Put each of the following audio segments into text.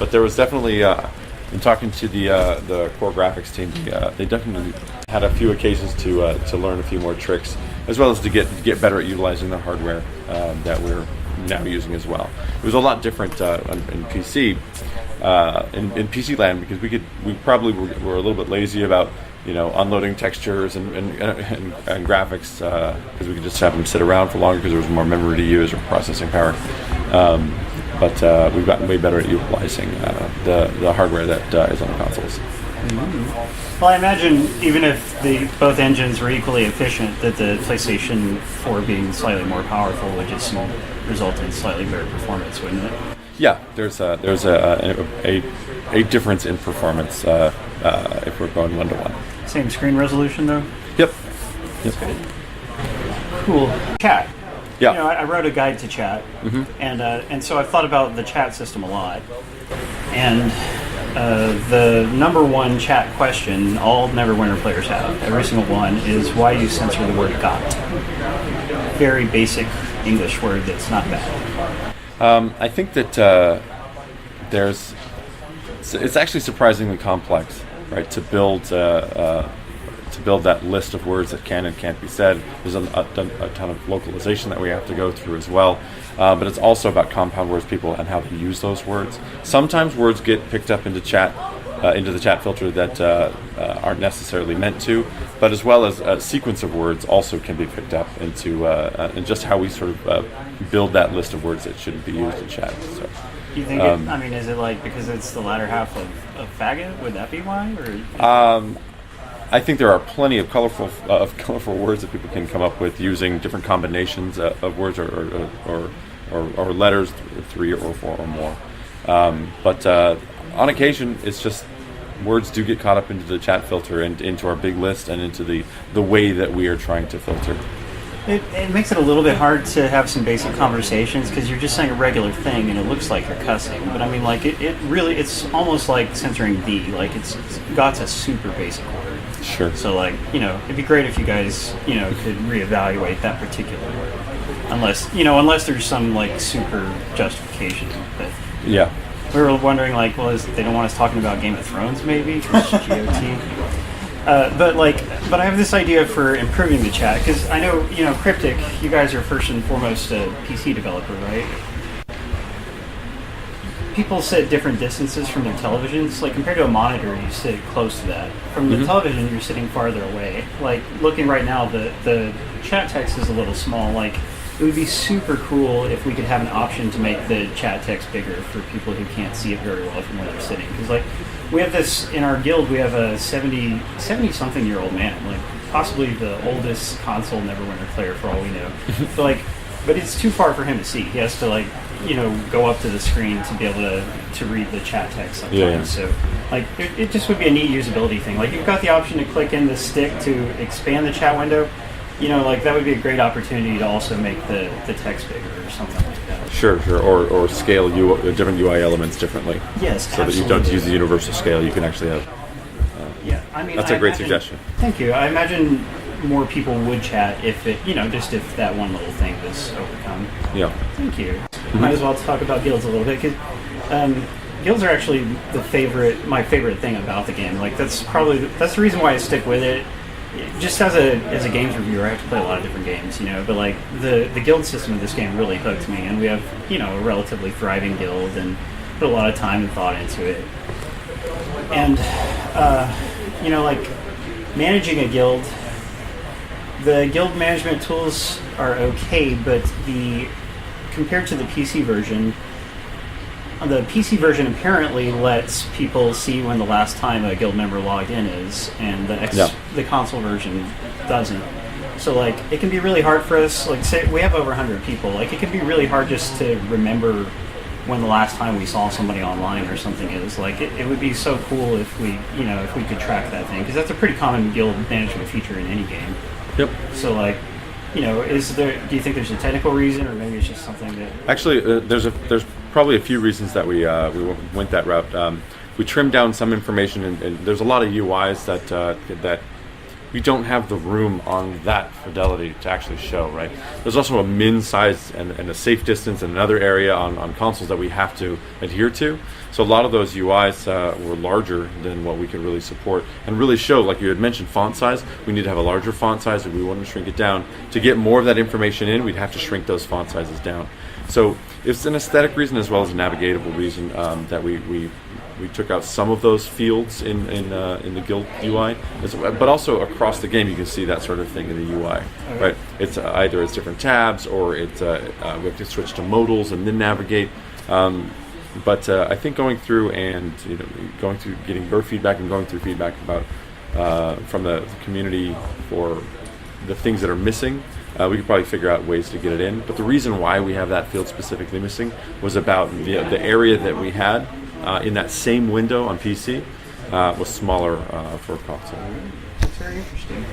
But there was definitely, in talking to the core graphics team, they definitely had a few occasions to learn a few more tricks, as well as to get better at utilizing the hardware that we're now using as well. It was a lot different in PC, in PC land, because we probably were a little bit lazy about unloading textures and graphics, because we could just have them sit around for longer because there was more memory to use or processing power. But we've gotten way better at utilizing the hardware that is on the consoles. Mm-hmm. Well, I imagine even if both engines were equally efficient, that the PlayStation 4 being slightly more powerful would just result in slightly better performance, wouldn't it? Yeah, there's a difference in performance if we're going 1-to-1. Same screen resolution, though? Yep. That's good. Cool. Chat. Yeah. I wrote a guide to chat, mm-hmm. and so I've thought about the chat system a lot. And the number one chat question all Neverwinter players have, every single one, is why you censor the word "got." Very basic English word that's not bad. I think that it's actually surprisingly complex, right? To build that list of words that can and can't be said. There's a ton of localization that we have to go through as well. But it's also about compound words, people, and how they use those words. Sometimes words get picked up into the chat filter that aren't necessarily meant to, but as well as a sequence of words also can be picked up into and just how we sort of build that list of words that shouldn't be used in chat. So. Do you think is it like because it's the latter half of faggot? Would that be why? Or I think there are plenty of colorful words that people can come up with using different combinations of words or letters, 3 or 4 or more. But on occasion, it's just words do get caught up into the chat filter and into our big list and into the way that we are trying to filter. It makes it a little bit hard to have some basic conversations because you're just saying a regular thing and it looks like you're cussing. But I mean, like it's almost like censoring "the." Like got's a super basic word. Sure. So it'd be great if you guys could reevaluate that particular word, unless there's some super justification. But yeah. We were wondering they don't want us talking about Game of Thrones maybe because GOT. But I have this idea for improving the chat because I know Cryptic. You guys are first and foremost a PC developer, right? People sit different distances from their televisions. Like compared to a monitor, you sit close to that. From the television, you're sitting farther away. Like looking right now, the chat text is a little small. Like it would be super cool if we could have an option to make the chat text bigger for people who can't see it very well from where they're sitting. Because we have this in our guild. We have a 70-something year old man, possibly the oldest console Neverwinter player for all we know. But it's too far for him to see. He has to go up to the screen to be able to read the chat text sometimes. Yeah. So it just would be a neat usability thing. You've got the option to click in the stick to expand the chat window. That would be a great opportunity to also make the text bigger or something like that. Sure. Or scale different UI elements differently. Yes, so absolutely. that you don't use the universal scale. You can actually have. That's a great suggestion. Thank you. I imagine more people would chat if if that one little thing was overcome. Yeah. Thank you. Might as well talk about guilds a little bit because guilds are actually my favorite thing about the game. That's the reason why I stick with it. Just as a games reviewer, I have to play a lot of different games, But the guild system of this game really hooked me, and we have a relatively thriving guild and put a lot of time and thought into it. And managing a guild, the guild management tools are okay, but compared to the PC version. The PC version apparently lets people see when the last time a guild member logged in is, and the console version doesn't. So it can be really hard for us. Say we have over 100 people. It can be really hard just to remember when the last time we saw somebody online or something is. It would be so cool if we could track that thing, because that's a pretty common guild management feature in any game. Yep. So do you think there's a technical reason, or maybe it's just something that... Actually, there's probably a few reasons that we went that route. We trimmed down some information, and there's a lot of UIs that we don't have the room on that fidelity to actually show, right? There's also a min size and a safe distance and another area on consoles that we have to adhere to. So a lot of those UIs were larger than what we could really support and really show, like you had mentioned, font size. We need to have a larger font size if we want to shrink it down. To get more of that information in, we'd have to shrink those font sizes down. So it's an aesthetic reason as well as a navigatable reason that we took out some of those fields in the Guild UI, but also across the game you can see that sort of thing in the UI. Okay. Right? It's either it's different tabs or it's we have to switch to modals and then navigate. But I think going through and getting your feedback and going through feedback about from the community for the things that are missing, we could probably figure out ways to get it in. But the reason why we have that field specifically missing was about the area that we had in that same window on PC was smaller for console. That's very interesting.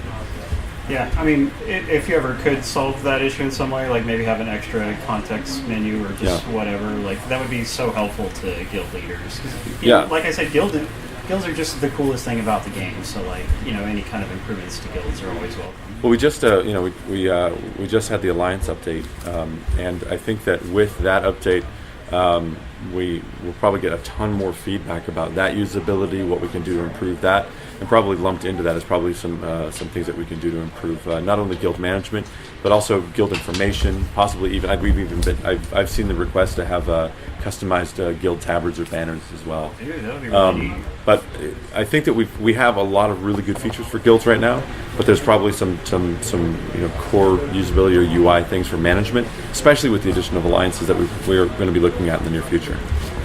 Yeah, I mean, if you ever could solve that issue in some way, like maybe have an extra context menu or just whatever, like that would be so helpful to guild leaders. Yeah, like I said, guilds are just the coolest thing about the game. So like, any kind of improvements to guilds are always welcome. Well, we just we just had the Alliance update, and I think that with that update, we will probably get a ton more feedback about that usability, what we can do to improve that, and probably lumped into that is probably some things that we can do to improve not only guild management, but also guild information. Possibly even I've seen the request to have customized guild tabards or banners as well. Dude, that would be really neat. But I think that we have a lot of really good features for guilds right now, but there's probably some core usability or UI things for management, especially with the addition of alliances that we're going to be looking at in the near future.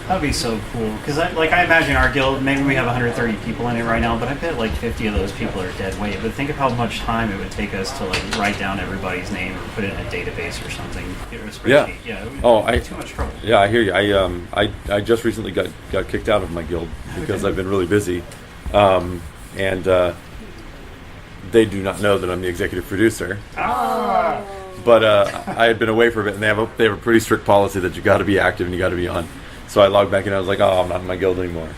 That would be so cool, because I imagine our guild, maybe we have 130 people in it right now, but I bet like 50 of those people are dead weight. But think of how much time it would take us to like write down everybody's name or put it in a database or something. Yeah. It would be too much trouble. Yeah, I hear you. I just recently got kicked out of my guild because I've been really busy, and they do not know that I'm the executive producer. But I had been away for a bit, and they have a pretty strict policy that you got to be active and you got to be on. So I logged back in and I was like, I'm not in my guild anymore.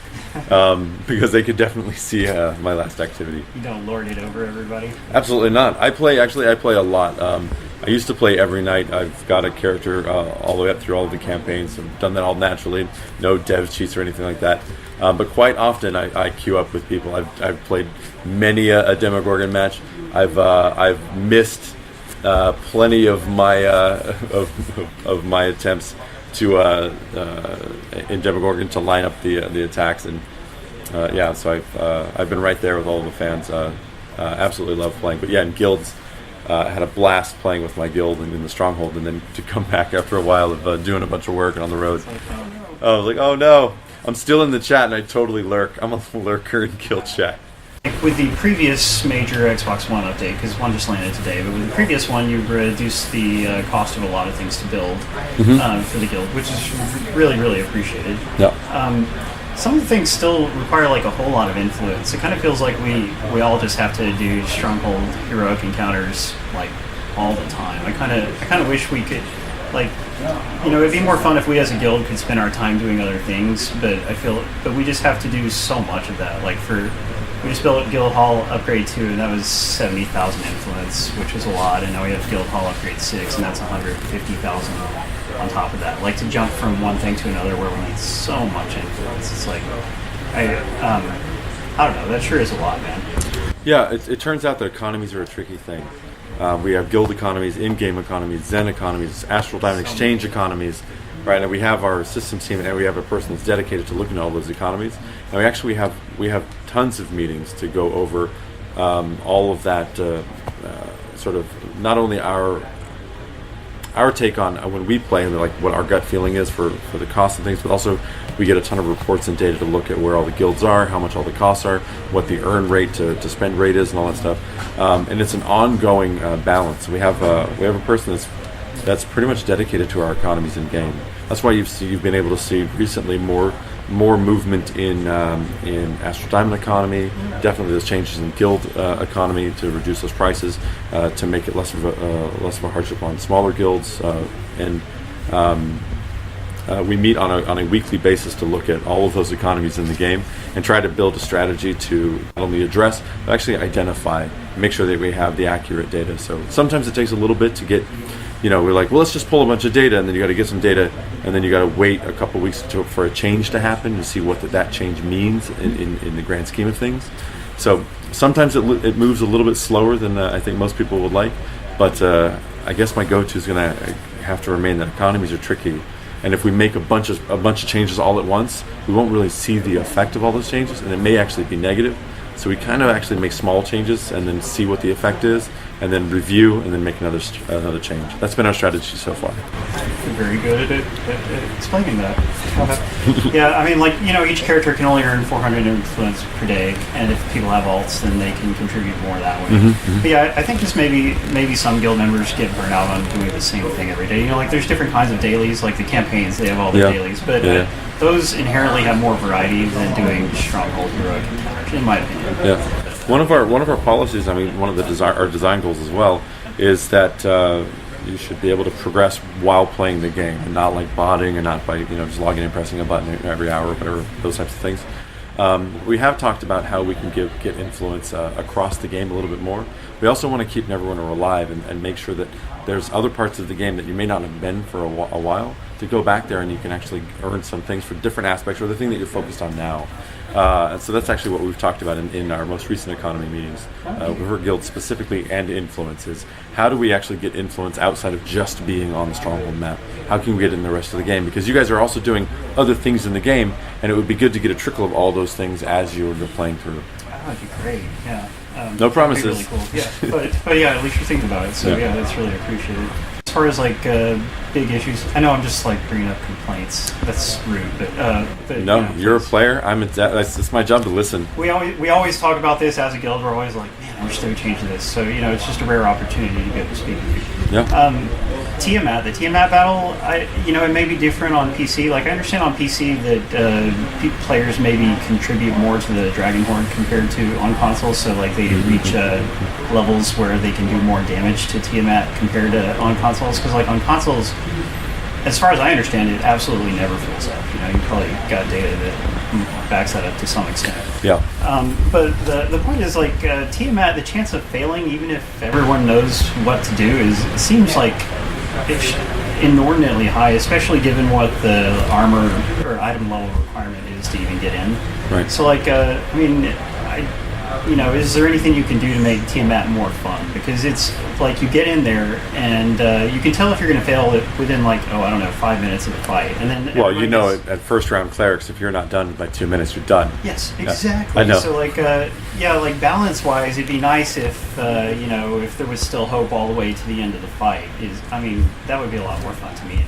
Because they could definitely see my last activity. You don't lord it over everybody? Absolutely not. I play a lot. I used to play every night. I've got a character all the way up through all of the campaigns. I've done that all naturally. No dev cheats or anything like that. But quite often I queue up with people. I've played many a Demogorgon match. I've missed plenty of my of my attempts to in Demogorgon to line up the attacks, and so I've been right there with all of the fans. Absolutely love playing, but in guilds, had a blast playing with my guild and in the stronghold, and then to come back after a while of doing a bunch of work and on the road. I was like, oh no, I'm still in the chat and I totally lurk. I'm a lurker in guild chat. With the previous major Xbox One update, because one just landed today, but with the previous one, you reduced the cost of a lot of things to build for the guild, which is really, really appreciated. Yeah. Some of the things still require like a whole lot of influence. It kind of feels like we all just have to do stronghold heroic encounters like all the time. I kind of wish we could, like, it'd be more fun if we as a guild could spend our time doing other things, but we just have to do so much of that. Like we just built Guild Hall Upgrade 2, and that was 70,000 influence, which was a lot, and now we have Guild Hall Upgrade 6, and that's 150,000 on top of that. Like, to jump from one thing to another where we need so much influence, it's like, I don't know, that sure is a lot, man. Yeah, it turns out that economies are a tricky thing. We have guild economies, in-game economies, Zen economies, Astral Diamond Exchange economies, right? And we have our systems team, and we have a person that's dedicated to looking at all those economies. And we have tons of meetings to go over all of that, sort of not only our take on when we play and like what our gut feeling is for the cost and things, but also we get a ton of reports and data to look at where all the guilds are, how much all the costs are, what the earn rate to spend rate is, and all that stuff. And it's an ongoing balance. We have a person that's pretty much dedicated to our economies in game. That's why you've been able to see recently more movement in Astral Diamond economy. Definitely those changes in guild economy to reduce those prices, to make it less of a hardship on smaller guilds, and we meet on a weekly basis to look at all of those economies in the game and try to build a strategy to not only address, but actually identify, make sure that we have the accurate data. So sometimes it takes a little bit to get, we're like, well, let's just pull a bunch of data, and then you got to get some data, and then you got to wait a couple weeks for a change to happen to see what that change means in the grand scheme of things. So sometimes it moves a little bit slower than I think most people would like, but I guess my go-to is going to have to remain that economies are tricky, and if we make a bunch of changes all at once, we won't really see the effect of all those changes, and it may actually be negative. So we kind of actually make small changes and then see what the effect is, and then review, and then make another change. That's been our strategy so far. You're very good at explaining that. Yeah, I mean, each character can only earn 400 influence per day, and if people have alts, then they can contribute more that way. Mm-hmm. But yeah, I think just maybe some guild members get burnt out on doing the same thing every day. There's different kinds of dailies, like the campaigns, they have all their dailies, but those inherently have more variety than doing stronghold heroic encounters, in my opinion. Yeah. One of our policies, one of our design goals as well, is that you should be able to progress while playing the game, and not like botting, and not by just logging in and pressing a button every hour or whatever, those types of things. We have talked about how we can get influence across the game a little bit more. We also want to keep Neverwinter alive and make sure that there's other parts of the game that you may not have been for a while, to go back there and you can actually earn some things for different aspects or the thing that you're focused on now. And so that's actually what we've talked about in our most recent economy meetings with our guild specifically, and influence is how do we actually get influence outside of just being on the Stronghold map? How can we get in the rest of the game? Because you guys are also doing other things in the game, and it would be good to get a trickle of all those things as you're playing through. That would be great, yeah. No promises. Really cool. Yeah, but yeah, at least you're thinking about it, so yeah, that's really appreciated. As far as big issues, I know I'm just bringing up complaints. That's rude, but no, you're a player. It's my job to listen. We always talk about this as a guild. We're always like, man, I wish they would change this. So it's just a rare opportunity to get to speak with you. Yeah. Tiamat, the Tiamat battle, it may be different on PC. I understand on PC that players maybe contribute more to the Dragonhorn compared to on consoles. So they reach levels where they can do more damage to Tiamat compared to on consoles. Because on consoles, as far as I understand, it absolutely never fills up. You probably got data that backs that up to some extent. Yeah. But the point is, Tiamat, the chance of failing, even if everyone knows what to do, seems like it's inordinately high, especially given what the armor or item level requirement is to even get in. Right. So, is there anything you can do to make Tiamat more fun? Because it's you get in there and you can tell if you're going to fail within 5 minutes of the fight, and then at first round clerics, if you're not done by 2 minutes, you're done. Yes, exactly. I know. So balance wise, it'd be nice if if there was still hope all the way to the end of the fight. That would be a lot more fun to me anyway.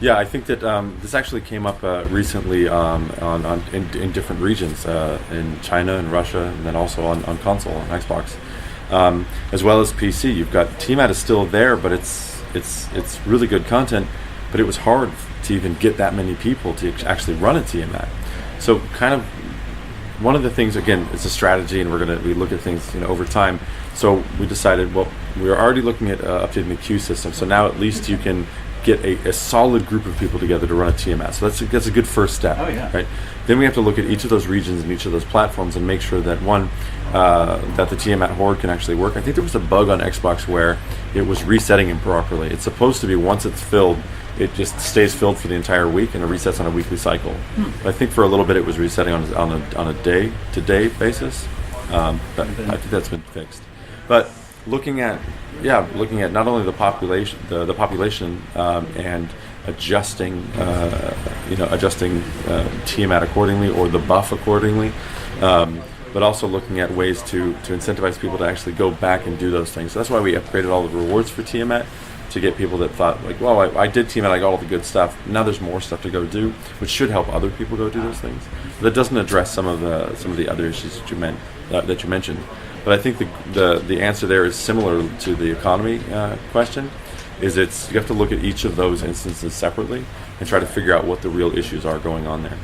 Yeah, I think that this actually came up recently in different regions, in China and Russia, and then also on console, on Xbox, as well as PC. You've got Tiamat is still there, but it's really good content, but it was hard to even get that many people to actually run a Tiamat. So kind of one of the things, again, it's a strategy, and we look at things over time. So we decided, we were already looking at updating the queue system, so now at least you can get a solid group of people together to run a Tiamat. So that's a good first step. Oh, yeah. Right? Then we have to look at each of those regions and each of those platforms and make sure that that the Tiamat Horde can actually work. I think there was a bug on Xbox where it was resetting improperly. It's supposed to be once it's filled, it just stays filled for the entire week and it resets on a weekly cycle. But I think for a little bit it was resetting on a day-to-day basis. But I think that's been fixed. But looking at not only the population, and adjusting Tiamat accordingly, or the buff accordingly, but also looking at ways to incentivize people to actually go back and do those things. So that's why we upgraded all the rewards for Tiamat, to get people that thought I did Tiamat, I got all the good stuff. Now there's more stuff to go do, which should help other people go do those things. But that doesn't address some of the other issues that you mentioned. But I think the answer there is similar to the economy question. You have to look at each of those instances separately and try to figure out what the real issues are going on there.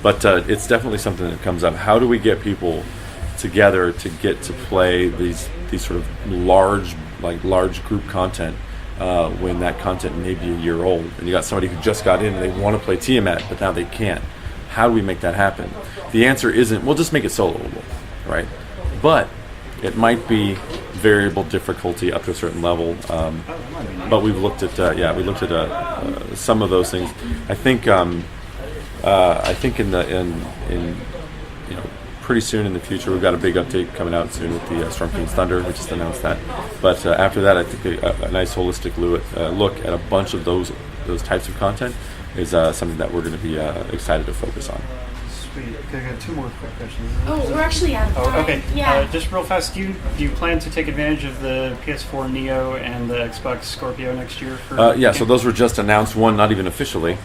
But it's definitely something that comes up. How do we get people together to get to play these sort of large group content when that content may be a year old, and you got somebody who just got in and they want to play Tiamat, but now they can't. How do we make that happen? The answer isn't, we'll just make it soloable, right? But it might be variable difficulty up to a certain level. But we've looked at some of those things. I think in pretty soon in the future, we've got a big update coming out soon with the Storm King's Thunder. We just announced that. But after that, I think a nice holistic look at a bunch of those types of content is something that we're going to be excited to focus on. Sweet. Okay, I got two more quick questions. Oh, we're actually out of time. Oh, okay. Yeah. Just real fast, do you plan to take advantage of the PS4 Neo and the Xbox Scorpio next year? So those were just announced. One, not even officially.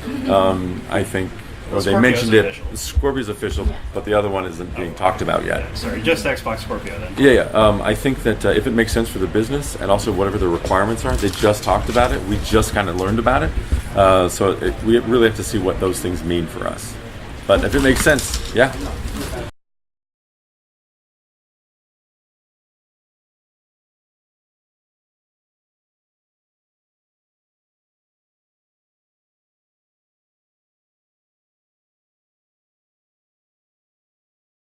I think. Or they mentioned it. Scorpio's official, but the other one isn't being talked about yet. Sorry, just Xbox Scorpio then. Yeah. I think that if it makes sense for the business and also whatever the requirements are, they just talked about it. We just kind of learned about it. We really have to see what those things mean for us. But if it makes sense, yeah.